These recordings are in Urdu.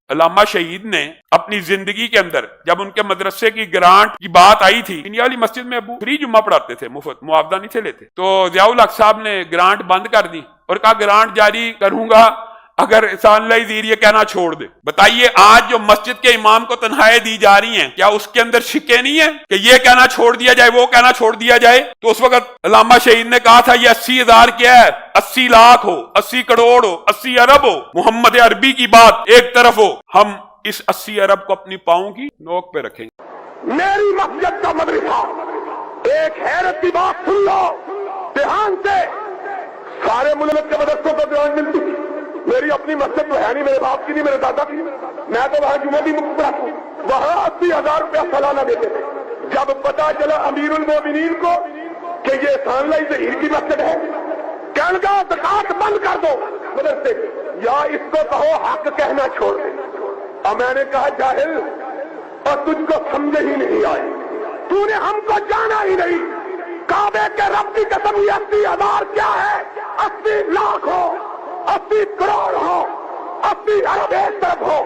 علامہ شہید نے اپنی زندگی کے اندر جب ان کے مدرسے کی گرانٹ کی بات آئی تھی، انڈیا والی مسجد میں ابو فری جمعہ پڑھاتے تھے، مفت، معاوضہ نہیں تھے لیتے، تو ضیاء الحق صاحب نے گرانٹ بند کر دی اور کہا گرانٹ جاری کروں گا اگر احسان اللہ وزیر یہ کہنا چھوڑ دے۔ بتائیے آج جو مسجد کے امام کو تنخواہیں دی جا رہی ہیں، کیا اس کے اندر شکے نہیں ہیں کہ یہ کہنا چھوڑ دیا جائے، وہ کہنا چھوڑ دیا جائے؟ تو اس وقت علامہ شہید نے کہا تھا یہ 80,000 کیا ہے، 80 لاکھ ہو، 80 کروڑ ہو، 80 ارب ہو، محمد عربی کی بات ایک طرف ہو، ہم اس 80 ارب کو اپنی پاؤں کی نوک پہ رکھیں گے۔ میری مسجد کا مدرسہ، ایک حیرت کی بات سن لو دھیان سے، سارے ملک کے مدرسوں کو دھیان ملتی تھی، میری اپنی مسجد تو ہے نہیں، میرے باپ کی نہیں، میرے دادا کی، میں تو وہاں جمعہ بھی مفت پڑھاتا ہوں، وہاں 80,000 روپیہ سالانہ دیتے تھے۔ جب پتا چلا امیر المومنین کو کہ یہ احسان اللہ ظہیر کی مسجد ہے، کہنے لگا زکات بند کر دو مدرسے کی، یا اس کو کہو حق کہنا چھوڑ دے۔ اور میں نے کہا جاہل، اور تجھ کو سمجھ ہی نہیں آئی، تو نے ہم کو جانا ہی نہیں، کعبے کے رب کی قسم یہ 80,000 کیا ہے، 80 لاکھ ہو، 80 کروڑ ہو، 80 ارب ایک طرف ہو،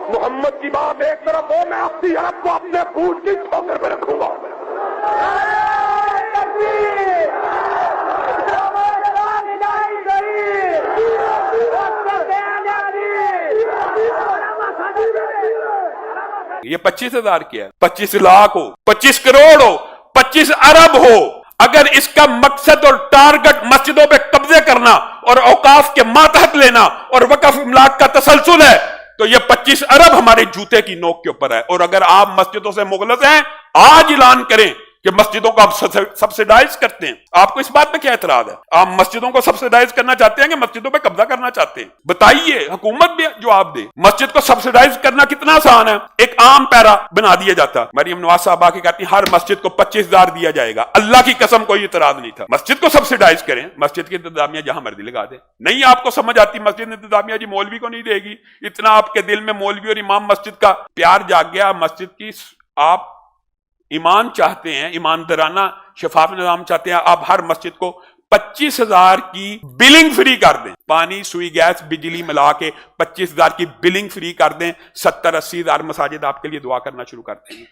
محمد کی بات ایک طرف ہو، میں 80 ارب کو اپنے پوچھ کی ٹھوکر پہ رکھوں گا۔ یہ 25,000 کیا ہے، 25 لاکھ ہو، 25 کروڑ ہو، 25 ارب ہو، اگر اس کا مقصد اور ٹارگٹ مسجدوں پہ قبضے کرنا اور اوقاف کے ماتحت لینا اور وقف املاک کا تسلسل ہے تو یہ 25 ارب ہمارے جوتے کی نوک کے اوپر ہے۔ اور اگر آپ مسجدوں سے مغلظ ہیں، آج اعلان کریں کہ مسجدوں کو آپ سبسیڈائز کرتے ہیں۔ آپ کو اس بات پہ کیا اعتراض ہے؟ آپ مسجدوں کو سبسیڈائز کرنا چاہتے ہیں کہ مسجدوں پہ قبضہ کرنا چاہتے ہیں؟ بتائیے، حکومت بھی جواب دے۔ مسجد کو سبسیڈائز کرنا کتنا آسان ہے، ایک عام پیرا بنا دیا جاتا، مریم نواز صاحب آ کے کہتی ہر مسجد کو 25,000 دیا جائے گا، اللہ کی قسم کوئی اعتراض نہیں تھا۔ مسجد کو سبسیڈائز کریں، مسجد کی انتظامیہ جہاں مرضی لگا دیں۔ نہیں آپ کو سمجھ آتی مسجد انتظامیہ جی مولوی کو نہیں دے گی، اتنا آپ کے دل میں مولوی اور امام مسجد کا پیار جاگ گیا، مسجد کی آپ ایمان چاہتے ہیں، ایماندارانہ شفاف نظام چاہتے ہیں، آپ ہر مسجد کو 25,000 کی بلنگ فری کر دیں، پانی، سوئی، گیس، بجلی ملا کے 25,000 کی بلنگ فری کر دیں، 70-80 ہزار مساجد آپ کے لیے دعا کرنا شروع کر دیں گے۔